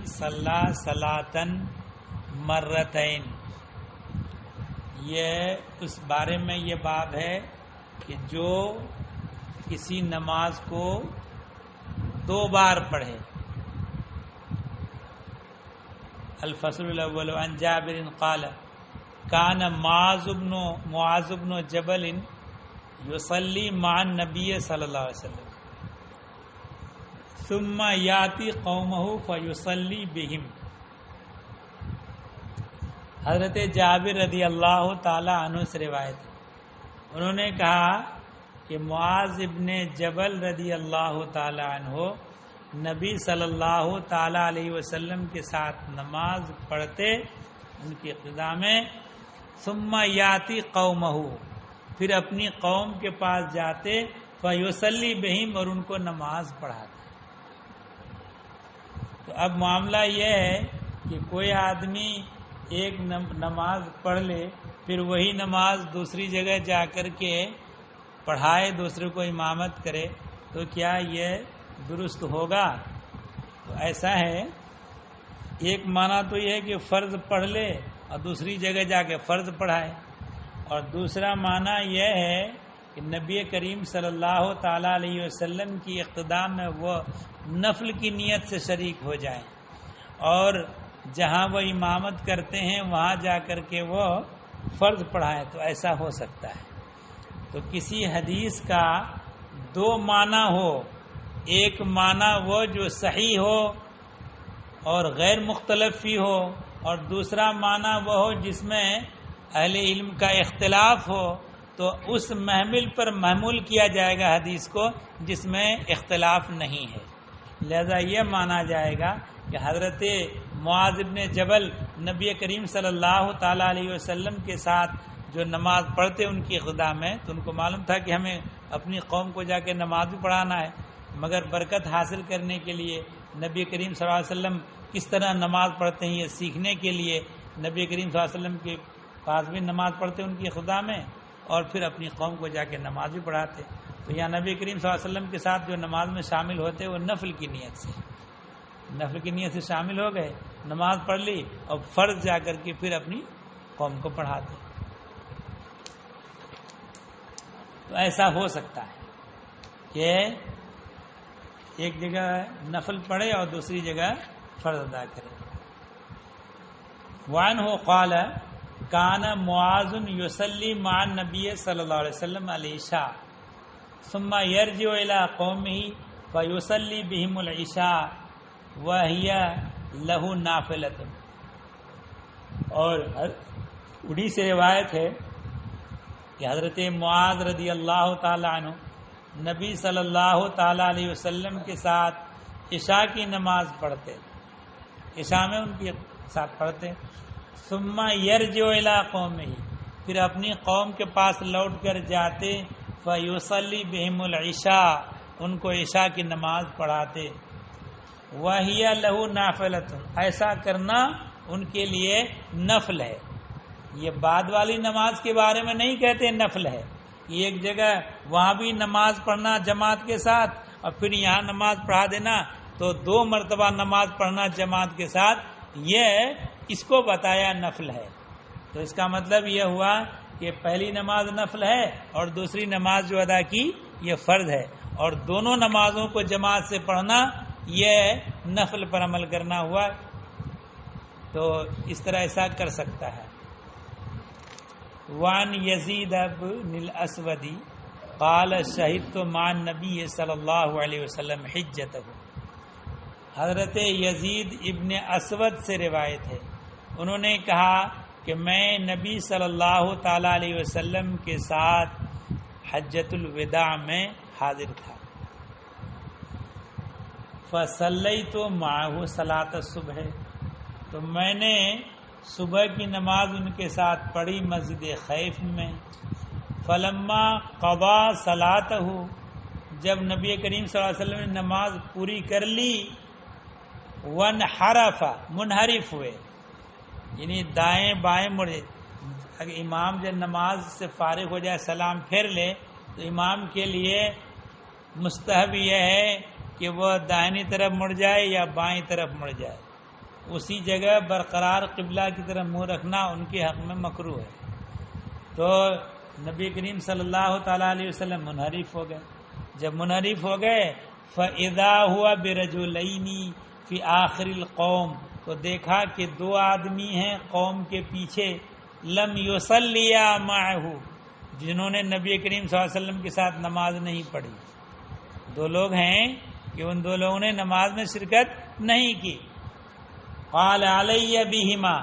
صلی صلاتن مرتین، یہ اس بارے میں یہ باب ہے کہ جو کسی نماز کو 2 بار پڑھے۔ الفصل الاول عن جابر قال کان معاذ بن جبل یصلی مع النبی صلی اللہ علیہ وسلم ثم یاتی قومہ فیصلی بہم۔ حضرت جابر رضی اللہ تعالی عنہ سے روایت ہے، انہوں نے کہا کہ معاذ ابن جبل رضی اللہ تعالی عنہ نبی صلی اللہ تعالی علیہ وسلم کے ساتھ نماز پڑھتے ان کی اقتداء میں، ثم یاتی قومہ، پھر اپنی قوم کے پاس جاتے، فیصلی بہم، اور ان کو نماز پڑھاتے۔ تو اب معاملہ یہ ہے کہ کوئی آدمی ایک نماز پڑھ لے، پھر وہی نماز دوسری جگہ جا کر کے پڑھائے، دوسرے کو امامت کرے، تو کیا یہ درست ہوگا؟ تو ایسا ہے، ایک معنی تو یہ ہے کہ فرض پڑھ لے اور دوسری جگہ جا کے فرض پڑھائے، اور دوسرا معنی یہ ہے کہ نبی کریم صلی اللہ تعالی علیہ وسلم کی اقتداء میں وہ نفل کی نیت سے شریک ہو جائیں، اور جہاں وہ امامت کرتے ہیں وہاں جا کر کے وہ فرض پڑھائیں، تو ایسا ہو سکتا ہے۔ تو کسی حدیث کا 2 معنی ہو، ایک معنی وہ جو صحیح ہو اور غیر مختلف فی ہو، اور دوسرا معنی وہ ہو جس میں اہل علم کا اختلاف ہو، تو اس محمل پر محمول کیا جائے گا حدیث کو جس میں اختلاف نہیں ہے۔ لہذا یہ مانا جائے گا کہ حضرت معاذ بن جبل نبی کریم صلی اللہ تعالی علیہ وسلم کے ساتھ جو نماز پڑھتے ان کی اقتداء میں، تو ان کو معلوم تھا کہ ہمیں اپنی قوم کو جا کے نماز بھی پڑھانا ہے، مگر برکت حاصل کرنے کے لیے نبی کریم صلی اللہ علیہ وسلم کس طرح نماز پڑھتے ہیں یہ سیکھنے کے لیے نبی کریم صلی اللہ علیہ وسلم کے پاس بھی نماز پڑھتے ان کی اقتداء میں، اور پھر اپنی قوم کو جا کے نماز بھی پڑھاتے۔ تو یہاں نبی کریم صلی اللہ علیہ وسلم کے ساتھ جو نماز میں شامل ہوتے وہ نفل کی نیت سے شامل ہو گئے، نماز پڑھ لی اور فرض جا کر کے پھر اپنی قوم کو پڑھاتے۔ تو ایسا ہو سکتا ہے کہ ایک جگہ نفل پڑھے اور دوسری جگہ فرض ادا کرے۔ وعنہ قال کان معاذ یصلی مع النبی صلی اللہ علیہ وسلم العشاء ثم یرجع الی قومہ فیصلی بہم العشاء وہی لہ نافلۃ۔ اور انہی سے روایت ہے کہ حضرت معاذ رضی اللہ تعالی عنہ نبی صلی اللہ تعالی علیہ وسلم کے ساتھ عشاء کی نماز پڑھتے، عشاء میں ان کے ساتھ پڑھتے، ثم یرجع الی قومہ، پھر اپنی قوم کے پاس لوٹ کر جاتے، فیصلی بہم العشاء، ان کو عشاء کی نماز پڑھاتے، وہی لہ نافلۃ، ایسا کرنا ان کے لیے نفل ہے۔ یہ بعد والی نماز کے بارے میں نہیں کہتے نفل ہے، یہ ایک جگہ وہاں بھی نماز پڑھنا جماعت کے ساتھ اور پھر یہاں نماز پڑھا دینا، تو 2 مرتبہ نماز پڑھنا جماعت کے ساتھ، یہ اس کو بتایا نفل ہے۔ تو اس کا مطلب یہ ہوا کہ پہلی نماز نفل ہے اور دوسری نماز جو ادا کی یہ فرض ہے، اور دونوں نمازوں کو جماعت سے پڑھنا یہ نفل پر عمل کرنا ہوا، تو اس طرح ایسا کر سکتا ہے۔ وعن یزید بن الاسود قال شہدت مع النبی صلی اللہ علیہ وسلم حجتہ، حضرت یزید ابن اسود سے روایت ہے، انہوں نے کہا کہ میں نبی صلی اللہ تعالی علیہ وسلم کے ساتھ حجۃ الوداع میں حاضر تھا، فصلیت معه صلاۃ الصبح، تو میں نے صبح کی نماز ان کے ساتھ پڑھی مسجد خیف میں، فلما قضا صلاتہ، جب نبی کریم صلی اللہ علیہ وسلم نے نماز پوری کر لی، وانحرف، منحرف ہوئے، یعنی دائیں بائیں مڑے۔ اگر امام جب نماز سے فارغ ہو جائے سلام پھیر لے تو امام کے لیے مستحب یہ ہے کہ وہ دائنی طرف مڑ جائے یا بائیں طرف مڑ جائے، اسی جگہ برقرار قبلہ کی طرف منہ رکھنا ان کے حق میں مکروہ ہے۔ تو نبی کریم صلی اللہ تعالیٰ علیہ وسلم منحرف ہو گئے۔ جب منحرف ہو گئے فَإِذَا هُوَ بِرَجُلَيْنِ فِي آخِرِ الْقَوْمِ، تو دیکھا کہ دو آدمی ہیں قوم کے پیچھے، لم يُصَلِّيَا مَعَهُ، جنہوں نے نبی کریم صلی اللہ علیہ وسلم کے ساتھ نماز نہیں پڑھی۔ دو لوگ ہیں کہ ان دو لوگوں نے نماز میں شرکت نہیں کی۔ قال علی بہما،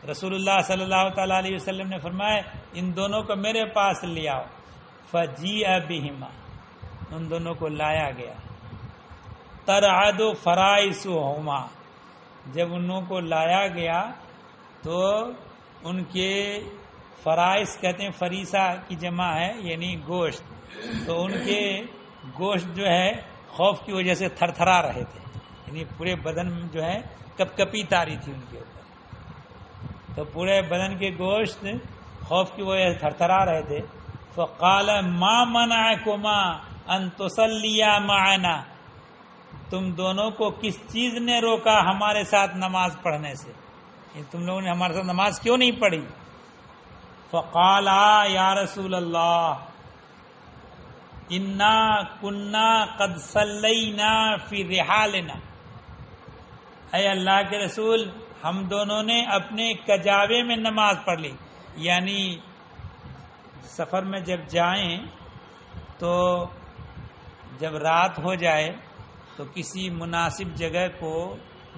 رسول اللہ صلی اللہ تعالیٰ علیہ وسلم نے فرمایا ان دونوں کو میرے پاس لے آؤ۔ فجیء بہما، ان دونوں کو لایا گیا۔ ترعد فرائسہما، جب انہوں کو لایا گیا تو ان کے فرائس کہتے ہیں فریسہ کی جمع ہے یعنی گوشت، تو ان کے گوشت جو ہے خوف کی وجہ سے تھر تھرا رہے تھے، یعنی پورے بدن جو ہے کپ کپی تاری تھی ان کے اوپر، تو پورے بدن کے گوشت خوف کی وجہ سے تھر تھرا رہے تھے۔ فقال ما منعکما ان تصلیا معنا، تم دونوں کو کس چیز نے روکا ہمارے ساتھ نماز پڑھنے سے، تم لوگوں نے ہمارے ساتھ نماز کیوں نہیں پڑھی؟ فقالا یا رسول اللہ انا کنا قد صلینا فی رحالنا، اے اللہ کے رسول ہم دونوں نے اپنے کجاوے میں نماز پڑھ لی، یعنی سفر میں جب جائیں تو جب رات ہو جائے تو کسی مناسب جگہ کو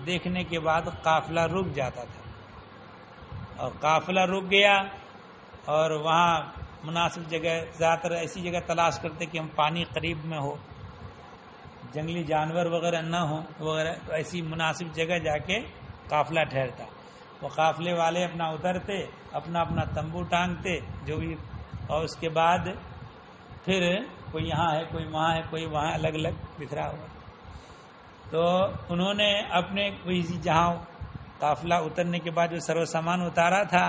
دیکھنے کے بعد قافلہ رک جاتا تھا، اور قافلہ رک گیا اور وہاں مناسب جگہ، زیادہ تر ایسی جگہ تلاش کرتے کہ ہم پانی قریب میں ہو، جنگلی جانور وغیرہ نہ ہوں وغیرہ، تو ایسی مناسب جگہ جا کے قافلہ ٹھہرتا۔ وہ قافلے والے اپنا اترتے، اپنا اپنا تمبو ٹانگتے جو بھی، اور اس کے بعد پھر کوئی یہاں ہے کوئی وہاں ہے کوئی وہاں، الگ الگ بکھرا ہوا۔ تو انہوں نے اپنے کوئی جہاں قافلہ اترنے کے بعد جو سرو سامان اتارا تھا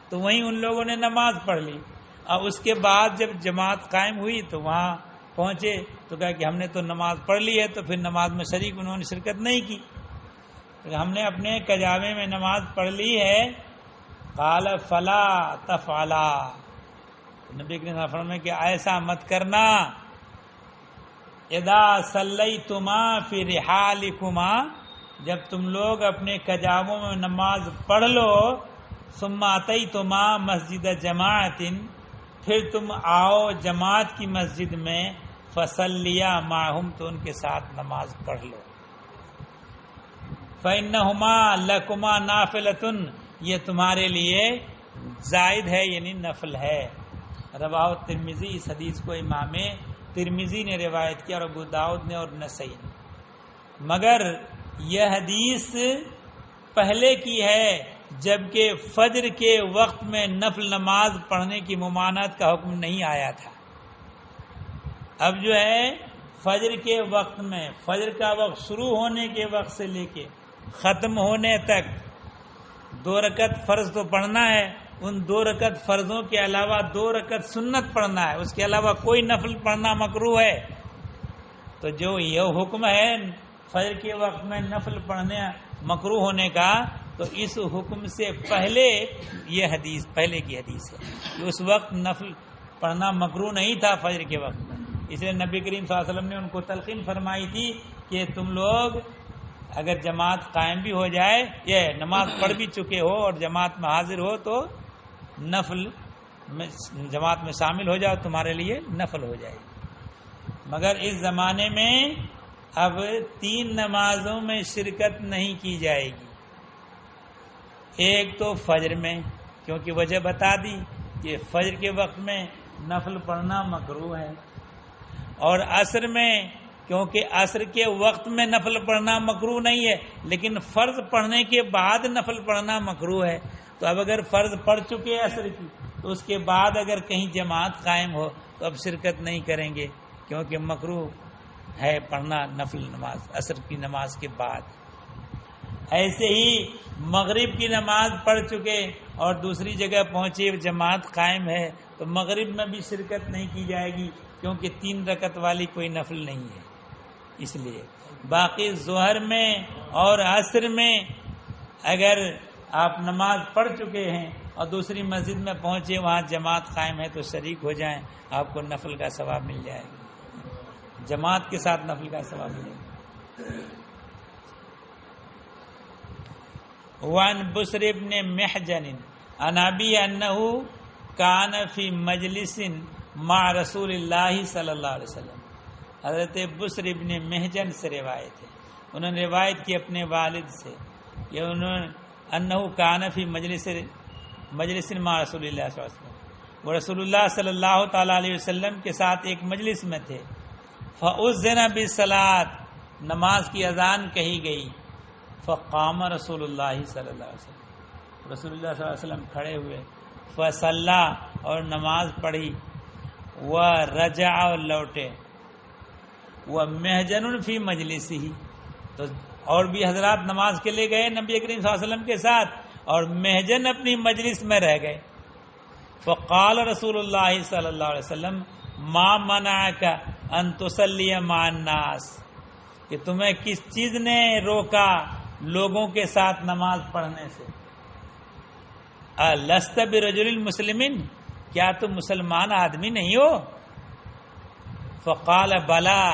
تو وہیں ان لوگوں نے نماز پڑھ لی، اور اس کے بعد جب جماعت قائم ہوئی تو وہاں پہنچے تو کہا کہ ہم نے تو نماز پڑھ لی ہے، تو پھر نماز میں شریک انہوں نے شرکت نہیں کی، ہم نے اپنے کجاوے میں نماز پڑھ لی ہے۔ قال فلا تفعلا، نبی کے فرمایا کہ ایسا مت کرنا، اذا صلیتما فی رحالکما، جب تم لوگ اپنے کجاووں میں نماز پڑھ لو، ثم اتیتما مسجد جماعت، پھر تم آؤ جماعت کی مسجد میں، فصلیا معہم، تو ان کے ساتھ نماز پڑھ لو، فإنہما لکما نافلۃ، یہ تمہارے لیے زائد ہے یعنی نفل ہے۔ رواہ ترمذی، اس حدیث کو امام ترمذی نے روایت کیا اور ابو داؤد نے اور نسائی نے، مگر یہ حدیث پہلے کی ہے جبکہ فجر کے وقت میں نفل نماز پڑھنے کی ممانعت کا حکم نہیں آیا تھا۔ اب جو ہے فجر کے وقت میں، فجر کا وقت شروع ہونے کے وقت سے لے کے ختم ہونے تک 2 رکعت فرض تو پڑھنا ہے، ان 2 رکعت فرضوں کے علاوہ 2 رکعت سنت پڑھنا ہے، اس کے علاوہ کوئی نفل پڑھنا مکروہ ہے۔ تو جو یہ حکم ہے فجر کے وقت میں نفل پڑھنے مکروہ ہونے کا، تو اس حکم سے پہلے یہ حدیث، پہلے کی حدیث ہے کہ اس وقت نفل پڑھنا مکروہ نہیں تھا فجر کے وقت میں، اس لیے نبی کریم صلی اللہ علیہ وسلم نے ان کو تلقین فرمائی تھی کہ تم لوگ اگر جماعت قائم بھی ہو جائے، یہ نماز پڑھ بھی چکے ہو اور جماعت میں حاضر ہو تو نفل میں جماعت میں شامل ہو جاؤ، تمہارے لیے نفل ہو جائے گی۔ مگر اس زمانے میں اب 3 نمازوں میں شرکت نہیں کی جائے گی، ایک تو فجر میں، کیونکہ وجہ بتا دی کہ فجر کے وقت میں نفل پڑھنا مکروہ ہے، اور عصر میں، کیونکہ عصر کے وقت میں نفل پڑھنا مکروہ نہیں ہے لیکن فرض پڑھنے کے بعد نفل پڑھنا مکروہ ہے۔ تو اب اگر فرض پڑھ چکے عصر کی تو اس کے بعد اگر کہیں جماعت قائم ہو تو اب شرکت نہیں کریں گے، کیونکہ مکروہ ہے پڑھنا نفل نماز عصر کی نماز کے بعد۔ ایسے ہی مغرب کی نماز پڑھ چکے اور دوسری جگہ پہنچے جماعت قائم ہے تو مغرب میں بھی شرکت نہیں کی جائے گی، کیونکہ 3 رکعت والی کوئی نفل نہیں ہے، اس لیے باقی ظہر میں اور عصر میں اگر آپ نماز پڑھ چکے ہیں اور دوسری مسجد میں پہنچے وہاں جماعت قائم ہے تو شریک ہو جائیں، آپ کو نفل کا ثواب مل جائے گا، جماعت کے ساتھ نفل کا ثواب ملے گا۔ وعن بسر ابن محجن عن ابی انہ کان فی مجلس مع رسول اللہ صلی اللہ علیہ وسلم۔ حضرت بسر ابن محجن سے روایت ہے، انہوں نے روایت کی اپنے والد سے کہ انہ کان فی مجلس مع رسول اللہ صلی اللہ علیہ وسلم، وہ رسول اللہ صلی اللہ تعالی علیہ وسلم کے ساتھ ایک مجلس میں تھے۔ فأذن بالصلاۃ، نماز کی اذان کہی گئی۔ فقام رسول اللہ صلی اللہ علیہ وسلم، رسول اللہ صلی اللہ علیہ وسلم کھڑے ہوئے۔ فصلی، اور نماز پڑھی۔ ورجع، اور لوٹے۔ ومحجن فی مجلسہ، تو اور بھی حضرات نماز کے لیے گئے نبی کریم صلی اللہ علیہ وسلم کے ساتھ، اور محجن اپنی مجلس میں رہ گئے۔ فقال رسول اللہ صلی اللہ علیہ وسلم ما منعک ان تصلی مع الناس، کہ تمہیں کس چیز نے روکا لوگوں کے ساتھ نماز پڑھنے سے؟ لست برجل مسلمین، کیا تم مسلمان آدمی نہیں ہو؟ فقال بلا،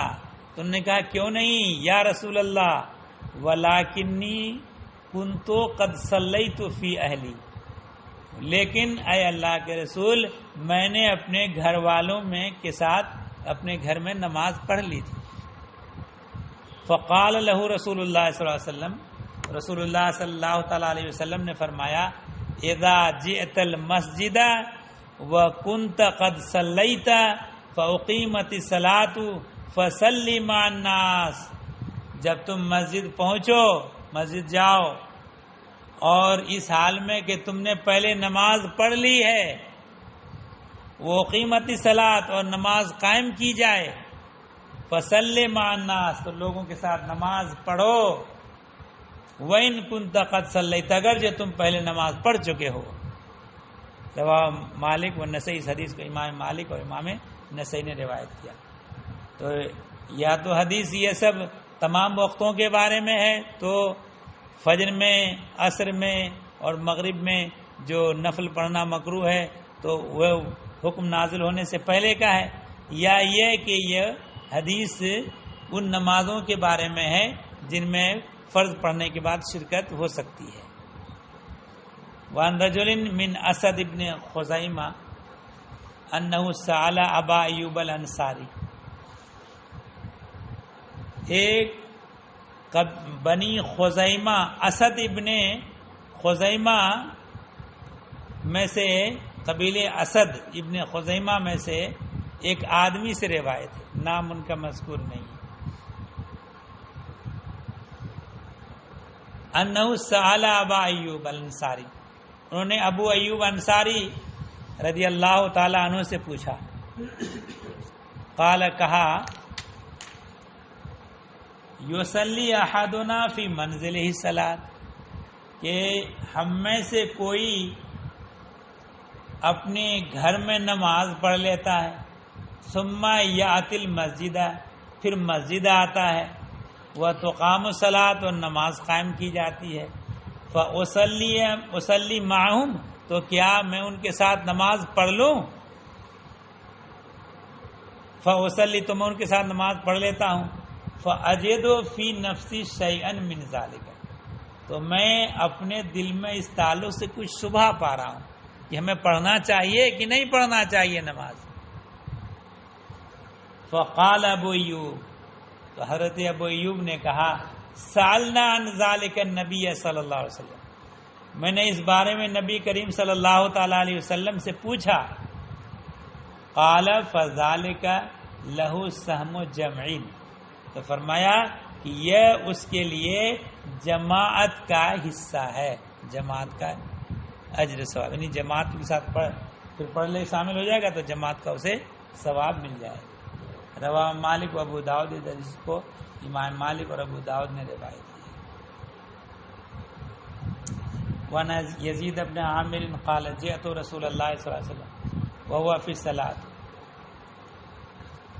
تم نے کہا کیوں نہیں یا رسول اللہ، ولکنی کنت قد صلیت فی اہلی، لیکن اے اللہ کے رسول میں نے اپنے گھر والوں میں کے ساتھ اپنے گھر میں نماز پڑھ لی تھی۔ فقال له رسول اللہ صلی اللہ علیہ وسلم، رسول اللہ صلی اللہ تعالی علیہ وسلم نے فرمایا اذا جئت المسجد وکنت قد صلیت فاقیمت الصلاۃ فصلی مع الناس، جب تم مسجد پہنچو، مسجد جاؤ، اور اس حال میں کہ تم نے پہلے نماز پڑھ لی ہے، وہ قیمتی صلاۃ، اور نماز قائم کی جائے، فصلی مع الناس، تو لوگوں کے ساتھ نماز پڑھو، وَإِن كُنْتَ قَدْ صَلَّيْتَ، اگر جو تم پہلے نماز پڑھ چکے ہو۔ رواه مالک و نسائی، اس حدیث کو امام مالک اور امام نسائی نے روایت کیا۔ تو یا تو حدیث یہ سب تمام وقتوں کے بارے میں ہے، تو فجر میں، عصر میں اور مغرب میں جو نفل پڑھنا مکروہ ہے تو وہ حکم نازل ہونے سے پہلے کا ہے، یا یہ کہ یہ حدیث ان نمازوں کے بارے میں ہے جن میں فرض پڑھنے کے بعد شرکت ہو سکتی ہے۔ وعن رجل من اسد ابن خزیمہ انہ سأل ابا ایوب الانصاری، ایک بنی خزیمہ، اسد ابن خزیمہ میں سے، قبیلے اسد ابن خزیمہ میں سے ایک آدمی سے روایت ہے، نام ان کا مذکور نہیں ہے۔ انہ سأل ابا ایوب الانصاری، انہوں نے ابو ایوب انصاری رضی اللہ تعالی عنہ سے پوچھا، قال، کہا، یصلی احدنا فی منزلہ الصلاۃ، کہ ہم میں سے کوئی اپنے گھر میں نماز پڑھ لیتا ہے، ثم یأتی المسجد، پھر مسجد آتا ہے، وتقام الصلاۃ، اور نماز قائم کی جاتی ہے، فاصلی معہم، تو کیا میں ان کے ساتھ نماز پڑھ لوں؟ فاصلی، تو میں ان کے ساتھ نماز پڑھ لیتا ہوں، فاجد فی نفسی شیئا من ذلک، تو میں اپنے دل میں اس تعلق سے کچھ شبہ پا رہا ہوں کہ ہمیں پڑھنا چاہیے کہ نہیں پڑھنا چاہیے نماز۔ فقال ابو ایوب، تو حضرت ابو ایوب نے کہا، سألنا عن ذلک النبی صلی اللہ علیہ وسلم، میں نے اس بارے میں نبی کریم صلی اللہ تعالی علیہ وسلم سے پوچھا۔ قال فذلک لہ سہم جمعین، تو فرمایا کہ یہ اس کے لیے جماعت کا حصہ ہے، جماعت کا اجر ثواب، یعنی جماعت کے ساتھ پھر پڑھ لے شامل ہو جائے گا تو جماعت کا اسے ثواب مل جائے گا۔ رواہ مالک و ابو داؤد، جس کو امام مالک اور ابو داؤد نے روایت کی۔ وعن یزید ابن عامر قال جئت رسول اللہ صلی اللہ علیہ وسلم وهو فی الصلاۃ،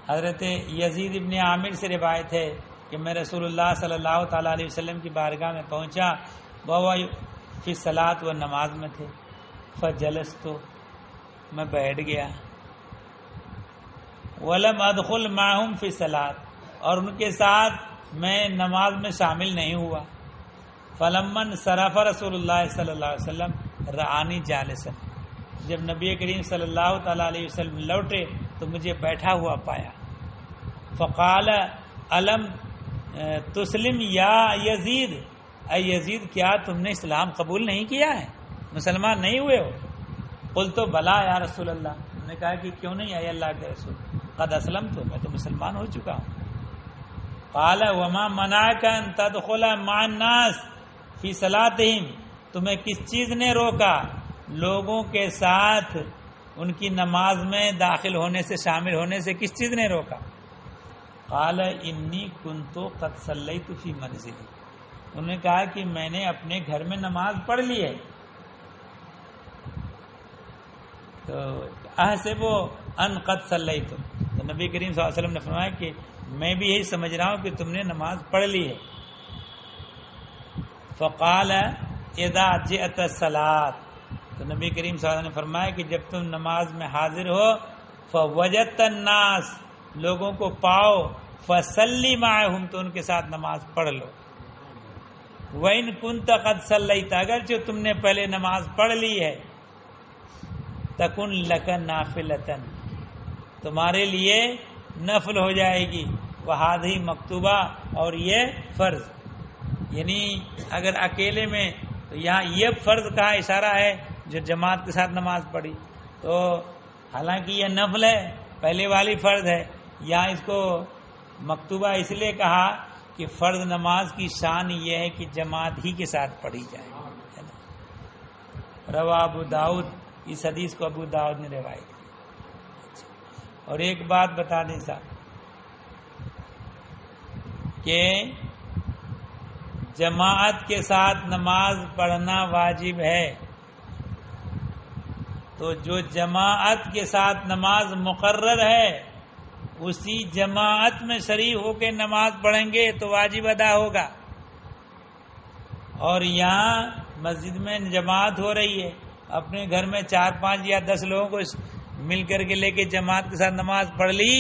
حضرت یزید ابن عامر سے روایت ہے کہ میں رسول اللہ صلی اللہ تعالی علیہ وسلم کی بارگاہ میں پہنچا، وہ فی صلاۃ، وہ نماز میں تھے. فجلست، تو میں بیٹھ گیا. ولم ادخل معهم فی صلاۃ، اور ان کے ساتھ میں نماز میں شامل نہیں ہوا. فلما انصرف رسول اللہ صلی اللہ علیہ وسلم رآنی جالسا، جب نبی کریم صلی اللہ تعالی علیہ وسلم لوٹے تو مجھے بیٹھا ہوا پایا. فقال الم تسلم یا یزید، اے یزید کیا تم نے اسلام قبول نہیں کیا ہے، مسلمان نہیں ہوئے ہو؟ قلت بلا یا رسول اللہ، میں نے کہا کہ کیوں نہیں آئے اللہ کے رسول، قد اسلمت، میں تو مسلمان ہو چکا ہوں. قال وما منعك ان تدخل مع الناس فی صلاتهم، تمہیں کس چیز نے روکا لوگوں کے ساتھ ان کی نماز میں داخل ہونے سے، شامل ہونے سے، کس چیز نے روکا؟ قال انی کنت قد صلیت فی منزلی، انہوں نے کہا کہ میں نے اپنے گھر میں نماز پڑھ لی ہے. تو احسب ان قد صلیت، تو نبی کریم صلی اللہ علیہ وسلم نے فرمایا کہ میں بھی یہی سمجھ رہا ہوں کہ تم نے نماز پڑھ لی ہے. فقال اذا جئت الصلاۃ، تو نبی کریم صلی اللہ علیہ وسلم نے فرمایا کہ جب تم نماز میں حاضر ہو، فوجدت الناس، لوگوں کو پاؤ، فصلی معہم، تو ان کے ساتھ نماز پڑھ لو. وَإِن كُنْتَ قَدْ صَلَّيْتَ، اگرچہ تم نے پہلے نماز پڑھ لی ہے، تکن لک نافلۃ، تمہارے لیے نفل ہو جائے گی، وہذہ مکتوبہ، اور یہ فرض. یعنی اگر اکیلے میں، تو یہاں یہ فرض کہا اشارہ ہے جو جماعت کے ساتھ نماز پڑھی، تو حالانکہ یہ نفل ہے، پہلے والی فرض ہے، یہاں اس کو مکتوبہ اس لیے کہا کہ فرض نماز کی شان یہ ہے کہ جماعت ہی کے ساتھ پڑھی جائے. روا ابو داؤد، اس حدیث کو ابو داؤد نے روایت کی. اور ایک بات بتا دیں صاحب کہ جماعت کے ساتھ نماز پڑھنا واجب ہے، تو جو جماعت کے ساتھ نماز مقرر ہے اسی جماعت میں شریک ہو کے نماز پڑھیں گے تو واجب ادا ہوگا. اور یہاں مسجد میں جماعت ہو رہی ہے، اپنے گھر میں 4 5 یا 10 لوگوں کو مل کر کے لے کے جماعت کے ساتھ نماز پڑھ لی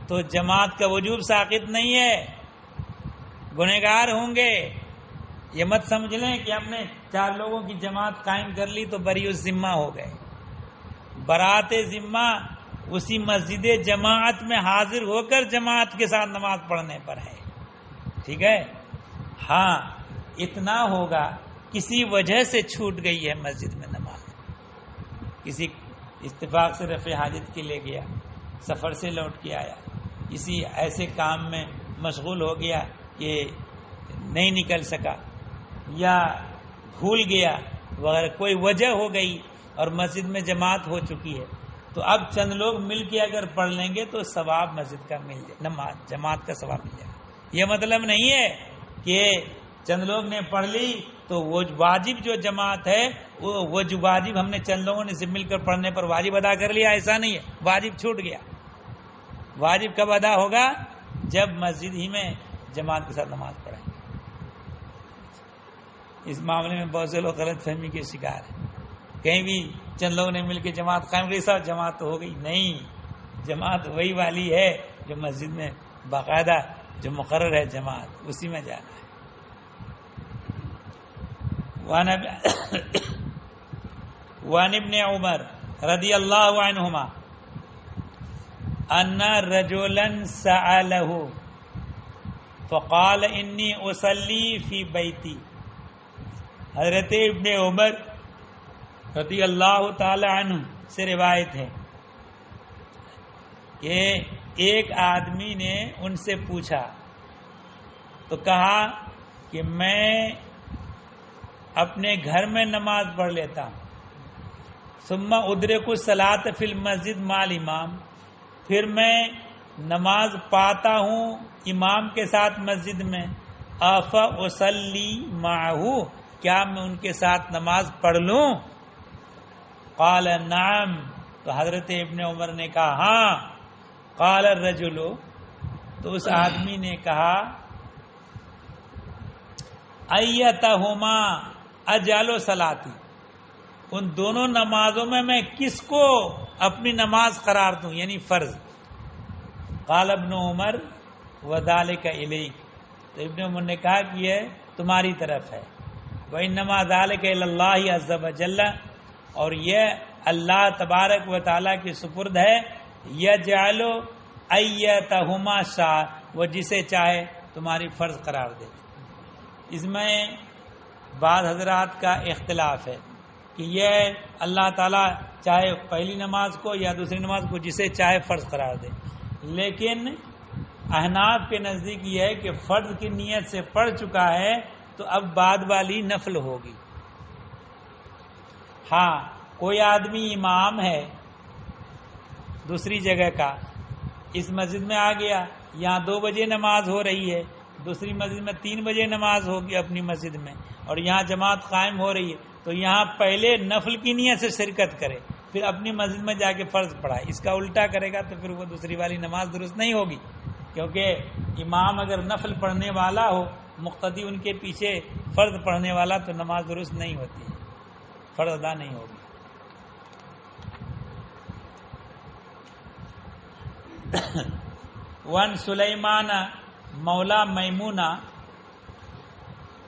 تو جماعت کا وجوب ساقط نہیں ہے، گنہگار ہوں گے. یہ مت سمجھ لیں کہ ہم نے 4 لوگوں کی جماعت قائم کر لی تو بری الذمہ ہو گئے. برات ذمہ اسی مسجد جماعت میں حاضر ہو کر جماعت کے ساتھ نماز پڑھنے پر ہے. ٹھیک ہے؟ ہاں اتنا ہوگا کسی وجہ سے چھوٹ گئی ہے مسجد میں نماز، کسی اتفاق سے رفع حاجت کے لے گیا، سفر سے لوٹ کے آیا، کسی ایسے کام میں مشغول ہو گیا کہ نہیں نکل سکا یا بھول گیا وغیرہ، کوئی وجہ ہو گئی اور مسجد میں جماعت ہو چکی ہے، تو اب چند لوگ مل کے اگر پڑھ لیں گے تو ثواب مسجد کا مل جائے، نماز جماعت کا ثواب مل جائے. یہ مطلب نہیں ہے کہ چند لوگ نے پڑھ لی تو وہ واجب جو جماعت ہے وہ جو واجب ہم نے چند لوگوں نے مل کر پڑھنے پر واجب ادا کر لیا، ایسا نہیں ہے، واجب چھوٹ گیا. واجب کب ادا ہوگا؟ جب مسجد ہی میں جماعت کے ساتھ نماز پڑھیں. اس معاملے میں بہت سے لوگ غلط فہمی کے شکار ہیں، کہیں بھی چند لوگوں نے مل کے جماعت قائم کی، سب جماعت تو ہو گئی. نہیں، جماعت وہی والی ہے جو مسجد میں باقاعدہ جو مقرر ہے جماعت، اسی میں جانا ہے. وعن ابن عمر رضی اللہ عنہما ان رجلا سأله فقال انی اصلی فی بیتی. حضرت ابن عمر رضی اللہ تعالی عنہ سے روایت ہے کہ ایک آدمی نے ان سے پوچھا تو کہا کہ میں اپنے گھر میں نماز پڑھ لیتا ہوں، ثم ادرک الصلاۃ فی المسجد مع الامام، پھر میں نماز پاتا ہوں امام کے ساتھ مسجد میں، افاصلی معہ، کیا میں ان کے ساتھ نماز پڑھ لوں؟ قال نعم، تو حضرت ابن عمر نے کہا ہاں. قال الرجل، تو اس آدمی نے کہا ایتہما اجعل صلاتی، ان دونوں نمازوں میں کس کو اپنی نماز قرار دوں، یعنی فرض. قال ابن عمر وذالک الیک، تو ابن عمر نے کہا کہ یہ تمہاری طرف ہے. وانما ذالک الی اللہ عز وجل، اور یہ اللہ تبارک و تعالیٰ کی سپرد ہے. یجعل ایتہما شاء، وہ جسے چاہے تمہاری فرض قرار دے. اس میں بعض حضرات کا اختلاف ہے کہ یہ اللہ تعالیٰ چاہے پہلی نماز کو یا دوسری نماز کو جسے چاہے فرض قرار دے، لیکن احناف کے نزدیک یہ ہے کہ فرض کی نیت سے پڑھ چکا ہے تو اب بعد والی نفل ہوگی. ہاں کوئی آدمی امام ہے دوسری جگہ کا، اس مسجد میں آ گیا، یہاں 2 بجے نماز ہو رہی ہے، دوسری مسجد میں 3 بجے نماز ہوگی اپنی مسجد میں، اور یہاں جماعت قائم ہو رہی ہے، تو یہاں پہلے نفل کی نیت سے شرکت کرے، پھر اپنی مسجد میں جا کے فرض پڑھائے. اس کا الٹا کرے گا تو پھر وہ دوسری والی نماز درست نہیں ہوگی، کیونکہ امام اگر نفل پڑھنے والا ہو، مقتدی ان کے پیچھے فرض پڑھنے والا، تو نماز درست نہیں ہوتی ہے، فرض ادا نہیں ہوگی. وان سلیمان مولا میمونہ،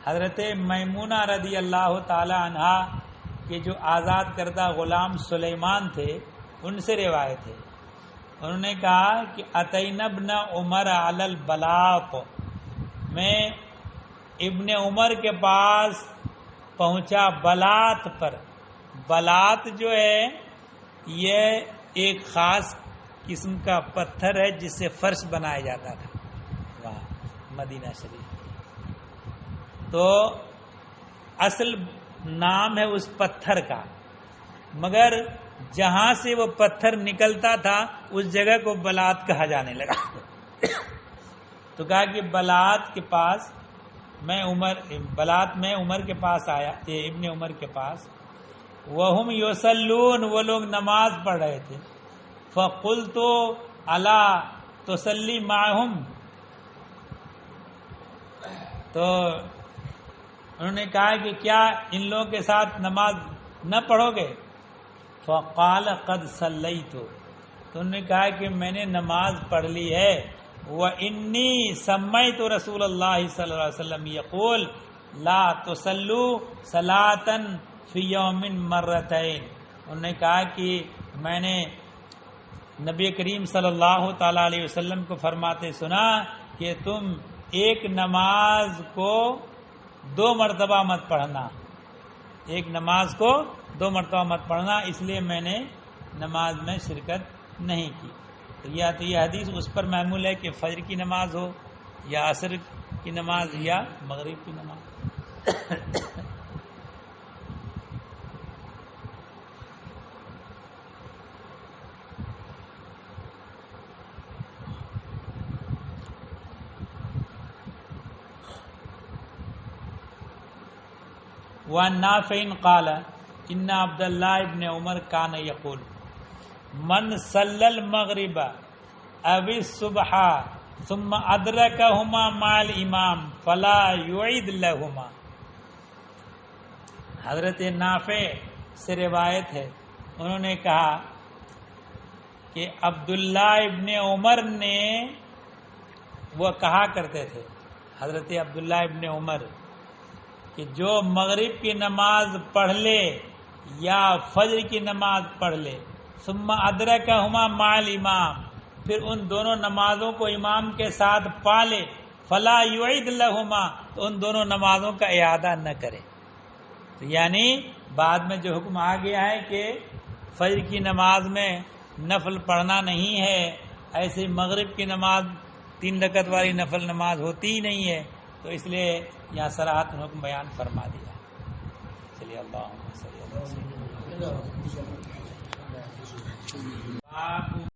حضرت میمونہ رضی اللہ تعالی عنہ کے جو آزاد کردہ غلام سلیمان تھے، ان سے روایت ہے. انہوں نے کہا کہ اتینا ابن عمر علی البلاط، میں ابن عمر کے پاس پہنچا بلاط پر. بلاط جو ہے یہ ایک خاص قسم کا پتھر ہے جس سے فرش بنایا جاتا تھا وہاں مدینہ شریف. تو اصل نام ہے اس پتھر کا، مگر جہاں سے وہ پتھر نکلتا تھا اس جگہ کو بلاط کہا جانے لگا. تو کہا کہ بلاط کے پاس بلاط میں عمر کے پاس آیا، ابن عمر کے پاس. وہم یصلون، وہ لوگ نماز پڑھ رہے تھے. فقلت الا تصلی معہم، تو انہوں نے کہا کہ کیا ان لوگوں کے ساتھ نماز نہ پڑھو گے؟ فقال قد صلیت، تو انہوں نے کہا کہ میں نے نماز پڑھ لی ہے. وانی سمیت رسول اللہ صلی اللہ علیہ وسلم یقول لا تصلوا صلاۃ فی یوم مرتین. انہوں نے کہا کہ میں نے نبی کریم صلی اللہ تعالی علیہ وسلم کو فرماتے سنا کہ تم ایک نماز کو 2 مرتبہ مت پڑھنا، ایک نماز کو 2 مرتبہ مت پڑھنا، اس لیے میں نے نماز میں شرکت نہیں کی. تو یہ حدیث اس پر محمول ہے کہ فجر کی نماز ہو یا عصر کی نماز یا مغرب کی نماز. وعن نافع قال ان عبد اللہ ابن عمر کان یقول من صلی المغرب او الصبح ثم ادرکہما مع الامام فلا یعید لہما. حضرت نافع سے روایت ہے، انہوں نے کہا کہ عبداللہ ابن عمر نے، وہ کہا کرتے تھے حضرت عبداللہ ابن عمر کہ جو مغرب کی نماز پڑھ لے یا فجر کی نماز پڑھ لے، ثم ادرکہما مع الامام، پھر ان دونوں نمازوں کو امام کے ساتھ پا لے، فلا یعید لہما، تو ان دونوں نمازوں کا اعادہ نہ کرے. تو یعنی بعد میں جو حکم آ گیا ہے کہ فجر کی نماز میں نفل پڑھنا نہیں ہے، ایسے مغرب کی نماز 3 رکعت والی نفل نماز ہوتی ہی نہیں ہے، تو اس لیے یہاں صراحت حکم بیان فرما دیا. چلیے اللہم صلی اللہ علیہ وسلم.